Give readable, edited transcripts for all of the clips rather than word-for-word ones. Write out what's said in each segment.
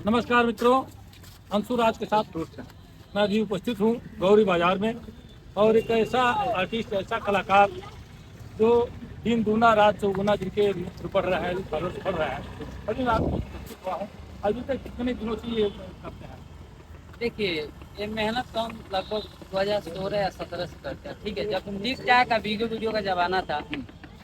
नमस्कार मित्रों, अंशुराज के साथ मैं अभी उपस्थित हूँ गौरी बाजार में। और एक ऐसा आर्टिस्ट, ऐसा कलाकार जो दिन दूना रात चौगुना जिनके बढ़ रहा है, फॉलोअर्स बढ़ रहा है। अभी मैं आपको उपस्थित हुआ हूँ। अभी तक कितने दिनों से ये करते हैं? देखिए, ये मेहनत तो हम लगभग 2016 या 17 से करते हैं। ठीक है, जब टिक टैक का वीडियो का जमाना था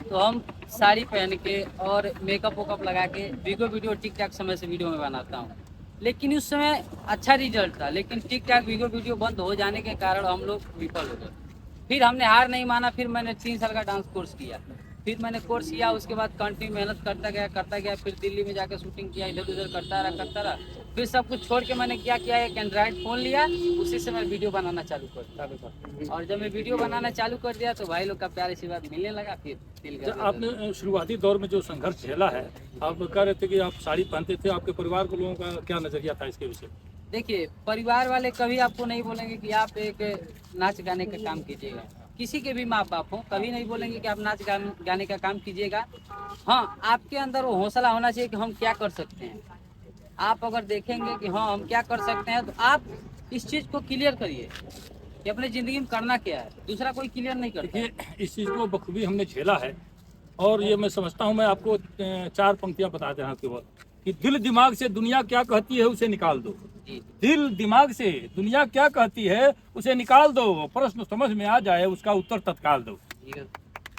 तो हम साड़ी पहन के और मेकअप वेकअप लगा के वीडियो टिक टैक समय से वीडियो में बनाता हूँ। लेकिन उस समय अच्छा रिजल्ट था, लेकिन टिक टैक वीडियो बंद हो जाने के कारण हम लोग विफल हो गए। फिर हमने हार नहीं माना, फिर मैंने 3 साल का डांस कोर्स किया। फिर मैंने कोर्स किया, उसके बाद कंटिन्यू मेहनत करता गया। फिर दिल्ली में जाकर शूटिंग किया, इधर उधर करता रहा। फिर सब कुछ छोड़ के मैंने क्या किया, एक एंड्रॉइड फ़ोन लिया, उसी से मैं वीडियो बनाना चालू कर। और जब मैं वीडियो बनाना चालू कर दिया तो भाई लोग का प्यार आशीर्वाद मिलने लगा। फिर दिल जब का आपने शुरुआती दौर में जो संघर्ष झेला है, आप कह रहे थे कि आप साड़ी पहनते थे, आपके परिवार के लोगों का क्या नजरिया था इसके विषय? देखिए, परिवार वाले कभी आपको नहीं बोलेंगे कि आप एक नाच गाने का काम कीजिएगा। किसी के भी माँ बाप हों, कभी नहीं बोलेंगे कि आप नाच गाने का काम कीजिएगा। हाँ, आपके अंदर वो हौसला होना चाहिए कि हम क्या कर सकते हैं। आप अगर देखेंगे कि हाँ हम क्या कर सकते हैं, तो आप इस चीज़ को क्लियर करिए कि अपने ज़िंदगी में करना क्या है। दूसरा कोई क्लियर नहीं करता है। देखिए, इस चीज़ को बखूबी हमने झेला है। और ये मैं समझता हूँ, मैं आपको चार पंक्तियाँ बता दे रहा हूँ केवल कि दिल दिमाग से दुनिया क्या कहती है उसे निकाल दो। जी। दिल दिमाग से दुनिया क्या कहती है उसे निकाल दो, प्रश्न समझ में आ जाए उसका उत्तर तत्काल दो। जी।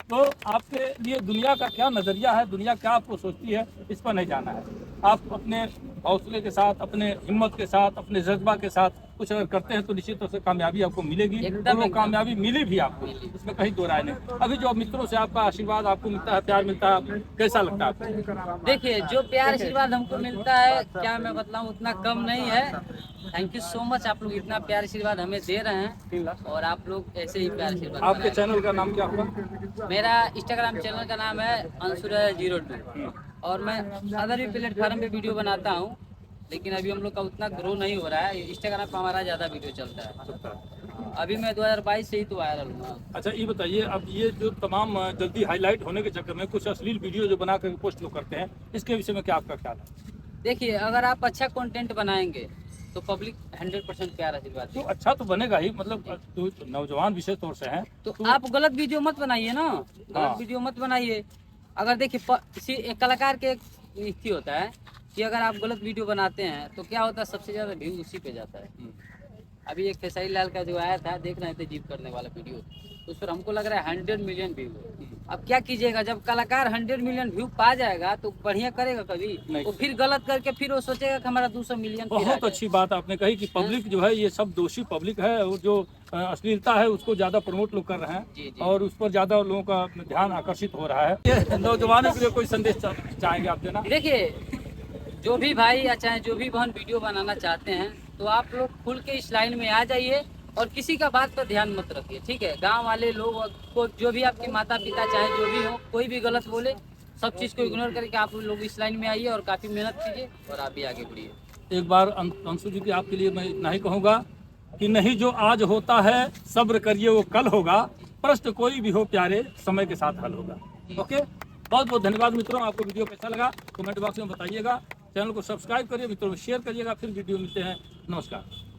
तो आपके लिए दुनिया का क्या नज़रिया है, दुनिया क्या आपको सोचती है, इस पर नहीं जाना है। आप अपने हौसले के साथ, अपने हिम्मत के साथ, अपने जज्बा के साथ कुछ अगर करते हैं तो निश्चित तौर से कामयाबी आपको मिलेगी। और वो कामयाबी मिली भी आपको, इसमें कहीं दो राय नहीं। अभी जो मित्रों से आपका आशीर्वाद आपको मिलता है, प्यार मिलता है, कैसा लगता है आपको? देखिए, जो प्यार आशीर्वाद हमको मिलता है, क्या मैं बताऊं, उतना कम नहीं है। थैंक यू सो मच, आप लोग इतना प्यार आशीर्वाद हमें दे रहे हैं और आप लोग ऐसे ही प्यार आशीर्वाद आपके बनाए चैनल का नाम क्या होगा? रखें। मेरा इंस्टाग्राम चैनल का नाम है अंशुर02 और मैं अदर भी प्लेटफार्म पे वीडियो बनाता हूँ, लेकिन अभी हम लोग का उतना ग्रो नहीं हो रहा है। इंस्टाग्राम पर हमारा ज़्यादा वीडियो चलता है। अभी मैं 2022 से ही तो वायरल हुआ। अच्छा, ये बताइए, अब ये जो तमाम जल्दी हाईलाइट होने के चक्कर में कुछ अश्लील वीडियो जो बना कर पोस्ट लोग करते हैं, इसके विषय में क्या आपका ख्याल है? देखिए, अगर आप अच्छा कंटेंट बनाएंगे तो पब्लिक 100% प्यार आशीर्वाद तो देगी। अच्छा तो बनेगा ही, मतलब तो नौजवान विशेष तौर से हैं तो तो आप गलत वीडियो मत बनाइए ना, हाँ। गलत वीडियो मत बनाइए। अगर देखिए, किसी एक कलाकार के एक नीति होता है कि अगर आप गलत वीडियो बनाते हैं तो क्या होता है, सबसे ज़्यादा व्यू उसी पे जाता है। अभी एक खेसारी लाल का जो आया था, देख रहे थे जीप करने वाला वीडियो, तो उस पर हमको लग रहा है 100 मिलियन व्यू है। अब क्या कीजिएगा, जब कलाकार 100 मिलियन व्यू पा जाएगा तो बढ़िया करेगा कभी? वो फिर गलत करके फिर वो सोचेगा कि हमारा 200 मिलियन फिर आ बहुत जाए। अच्छी बात आपने कही कि पब्लिक जो है, ये सब दोषी पब्लिक है, और जो अश्लीलता है उसको ज़्यादा प्रमोट लोग कर रहे हैं। जी जी। और उस पर ज़्यादा लोगों का ध्यान आकर्षित हो रहा है। ये नौजवानों के लिए कोई संदेश चाहेंगे आप देना? देखिए, जो भी भाई या चाहे जो भी बहन वीडियो बनाना चाहते हैं तो आप लोग खुल के इस लाइन में आ जाइए और किसी का बात पर ध्यान मत रखिए। ठीक है, गांव वाले लोग को, जो भी आपके माता पिता चाहे जो भी हो, कोई भी गलत बोले, सब चीज़ को इग्नोर करके आप लोग इस लाइन में आइए और काफ़ी मेहनत कीजिए और आप भी आगे बढ़िए। एक बार अंशु जी की आपके लिए मैं इतना ही कहूँगा कि नहीं जो आज होता है सब्र करिए वो कल होगा, प्रश्न कोई भी हो प्यारे समय के साथ हल होगा। ओके, बहुत बहुत धन्यवाद मित्रों। आपको वीडियो कैसा लगा कमेंट बॉक्स में बताइएगा। चैनल को सब्सक्राइब करिए, मित्रों में शेयर करिएगा। फिर वीडियो मिलते हैं। नमस्कार।